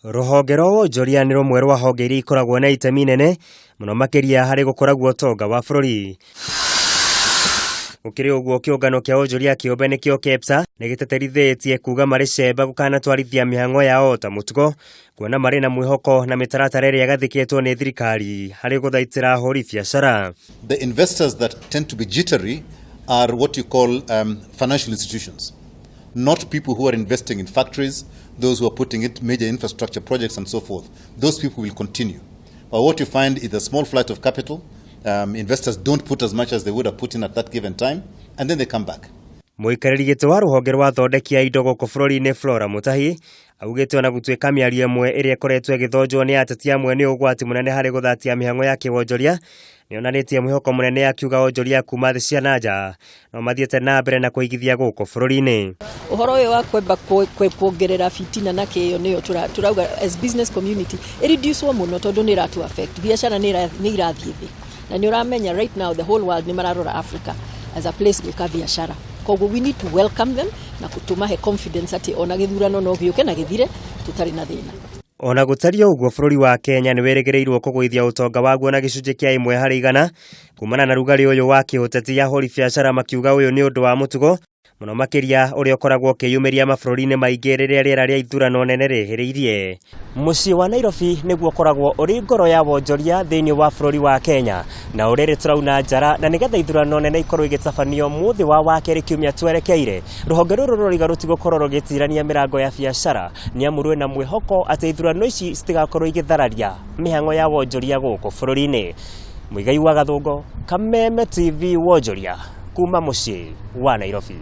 Ruhonge rwa wonjoria nĩ rumwe rwa honge iria ikoragwo na itemi nene muno makiria harĩ gũkũraguo ũtonga wa bũrũri. Gũkĩrĩ ũguo kĩũngano kĩa wonjoria kĩũmbe nĩkĩo KEPSA nĩgĩtĩtĩrithĩtie kuga marĩ cemba gũkanatwarithia mĩhang'o yao ta mũtugo, kuona marĩ na mwĩhoko na mĩtaratara ĩrĩa gathĩkĩtwo nĩ thirikari harĩ gũthaitĩra ahũri biacara. The investors that tend to be jittery are what you call financial institutions, not people who are investing in factories, those who are putting in major infrastructure projects and so forth. Those people will continue. But what you find is a small flight of capital. Investors don't put as much as they would have put in at that given time, and then they come back. Mũikarĩri gĩtĩ wa rũhonge rwa thondeki ya indo gũkũ bũrũri-inĩ Flora Mutahi augĩte ona gũtuĩka mĩario ĩmwe ĩrĩa ĩkoretwo ĩgĩthonjwo nĩ ateti amwe nĩ ũgwati mũnene harĩ gũthatia mĩhang'o ya kĩwonjoria, nĩonanĩtie mwĩhoko mũnene akiuga wonjoria kuma thĩ cia nanja no mathiĩte na mbere na kũigithia gũkũ bũrũri-inĩ. Ũhoro ũyũ wa kwamba kuongerera fitina na kĩyo nĩyo turauga as business community reduce mũno tondũ nĩ ratu affect biacara nĩ irathiĩ thĩ, na nĩ ũramenya right now the whole world nĩ mararora Africa as a place gwĩka biacara. Koguo we need to welcome them na kutumahe confidence ati ona gĩthurano no gĩũke na gĩthire tutarĩ na thĩna. Ona gũtaria ũguo bũrũri wa Kenya nĩ wĩrĩgĩrĩirwo kũgũithia ũtonga waguo na gĩcunjĩ kĩa 1% kumana na rugari ũyũ wa kĩũteti ya ahũri biacara makiuga ũyũ nĩ ũndũ wa mũtugo muno makĩria ũrĩa ũkoragwo ũkĩyumĩria mabũrũri-inĩ maingĩ rĩrĩa rĩera rĩa ithurano nene rĩhĩrĩirie. Mũciĩ wa Nairobi nĩguo ũkoragwo ũrĩ ngoro ya wonjoria thĩinĩ wa bũrũri wa Kenya, na ũrĩrĩ tũrauna njara na nĩgetha ithurano nene ikorwo igĩtabanio mũthĩ wa wakerĩ kiumia twerekeire, rũhonge rũrũ rũriga rũtigũkorwo rũgĩtirania mĩrango ya biacara nĩamu rwĩna mwĩhoko atĩ ithurano ici citigakorwo igĩthararia mĩhang'o ya wonjoria gũkũ bũrũri-inĩ. Mũigai wa Gathũngo, Kameme TV wonjoria kuma mũciĩ wa Nairobi.